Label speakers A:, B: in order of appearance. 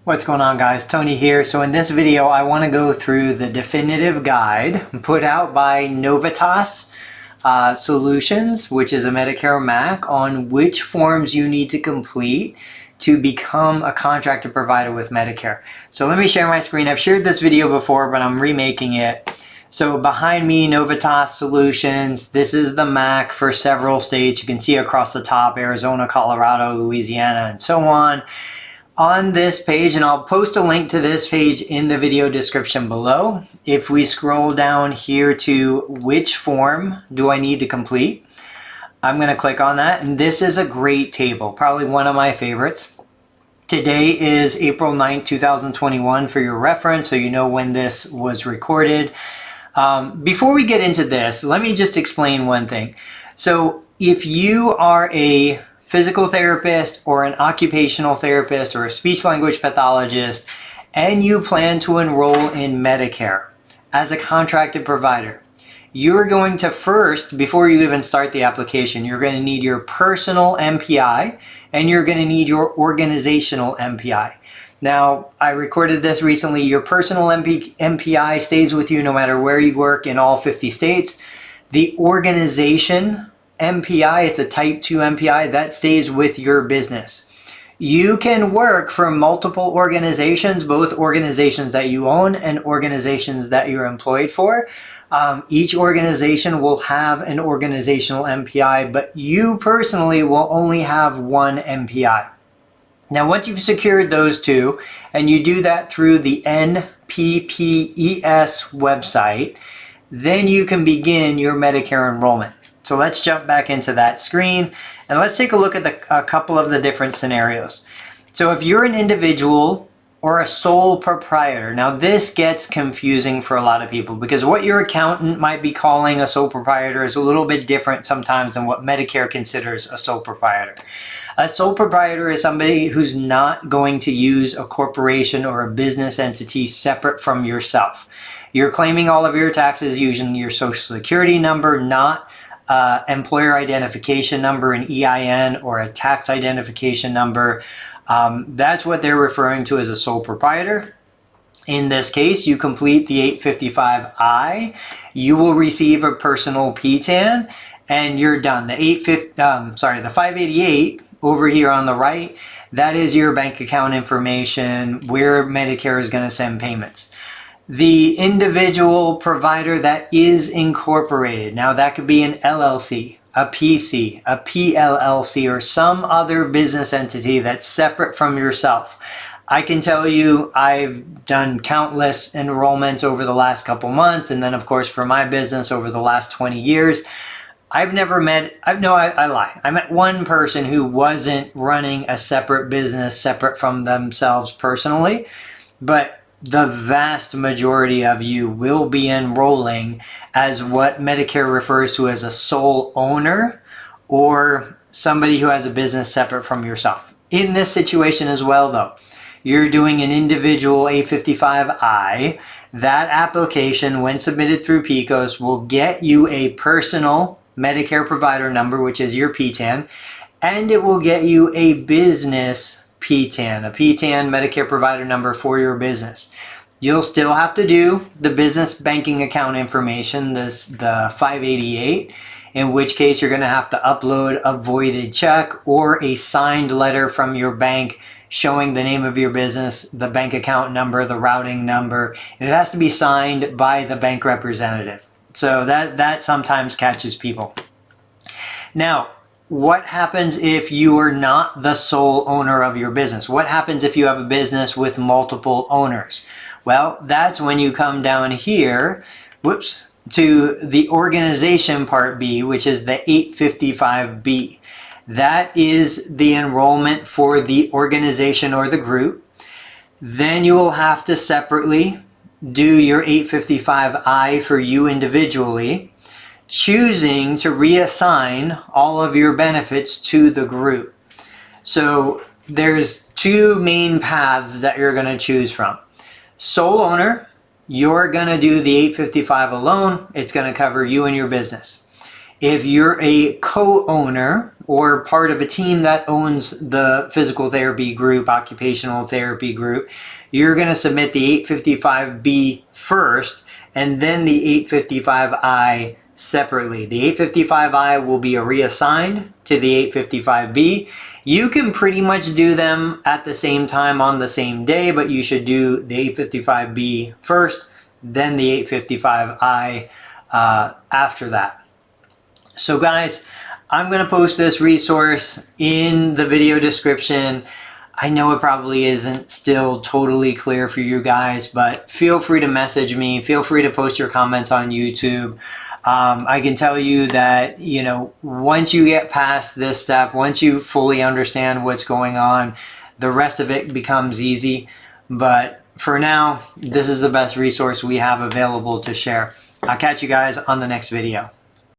A: What's going on, guys? Tony here. So in this video, I want to go through the definitive guide put out by Novitas Solutions, which is a Medicare MAC, on which forms you need to complete to become a contractor provider with Medicare. So let me share my screen. I've shared this video before, but I'm remaking it. So behind me, Novitas Solutions, this is the MAC for several states. You can see across the top, Arizona, Colorado, Louisiana, and so on. On this page, and I'll post a link to this page in the video description below. If we scroll down here to which form do I need to complete, I'm going to click on that, and this is a great table, probably one of my favorites. Today is April 9th, 2021 for your reference, so you know when this was recorded. Before we get into this, let me just explain one thing. So if you are a physical therapist or an occupational therapist or a speech language pathologist, and you plan to enroll in Medicare as a contracted provider, you're going to first, before you even start the application, you're going to need your personal MPI and you're going to need your organizational MPI. Now, I recorded this recently. Your personal MPI stays with you no matter where you work in all 50 states. The organization MPI, it's a type 2 MPI, that stays with your business. You can work for multiple organizations, both organizations that you own and organizations that you're employed for. Each organization will have an organizational MPI, but you personally will only have one MPI. Now, once you've secured those two, and you do that through the NPPES website, then you can begin your Medicare enrollment. So let's jump back into that screen and let's take a look at a couple of the different scenarios. So if you're an individual or a sole proprietor, now this gets confusing for a lot of people because what your accountant might be calling a sole proprietor is a little bit different sometimes than what Medicare considers a sole proprietor. A sole proprietor is somebody who's not going to use a corporation or a business entity separate from yourself. You're claiming all of your taxes using your social security number, not employer identification number, an EIN, or a tax identification number. That's what they're referring to as a sole proprietor. In this case, you complete the 855I, you will receive a personal PTAN, and you're done. The 588 over here on the right, that is your bank account information where Medicare is going to send payments. The individual provider that is incorporated, now that could be an LLC, a PC, a PLLC, or some other business entity that's separate from yourself. I can tell you I've done countless enrollments over the last couple months, and then of course for my business over the last 20 years. I've never met, I lie. I met one person who wasn't running a separate business separate from themselves personally, but the vast majority of you will be enrolling as what Medicare refers to as a sole owner or somebody who has a business separate from yourself. In this situation as well, though, you're doing an individual 855I. That application, when submitted through PECOS, will get you a personal Medicare provider number, which is your PTAN, and it will get you a business PTAN, a PTAN Medicare provider number for your business. You'll still have to do the business banking account information, the 588, in which case you're going to have to upload a voided check or a signed letter from your bank showing the name of your business, the bank account number, the routing number, and it has to be signed by the bank representative. So that sometimes catches people. Now, what happens if you are not the sole owner of your business? What happens if you have a business with multiple owners? Well, that's when you come down here, to the organization part B, which is the 855B. That is the enrollment for the organization or the group. Then you will have to separately do your 855I for you individually, choosing to reassign all of your benefits to the group. So there's two main paths that you're going to choose from. Sole owner, you're going to do the 855 alone. It's going to cover you and your business. If you're a co-owner or part of a team that owns the physical therapy group, occupational therapy group, you're going to submit the 855B first and then the 855I separately. The 855I will be reassigned to the 855B. You can pretty much do them at the same time on the same day, but you should do the 855B first, then the 855I after that. So guys, I'm going to post this resource in the video description. I know it probably isn't still totally clear for you guys, but feel free to message me. Feel free to post your comments on YouTube. I can tell you that, you know, once you get past this step, once you fully understand what's going on, the rest of it becomes easy. But for now, this is the best resource we have available to share. I'll catch you guys on the next video.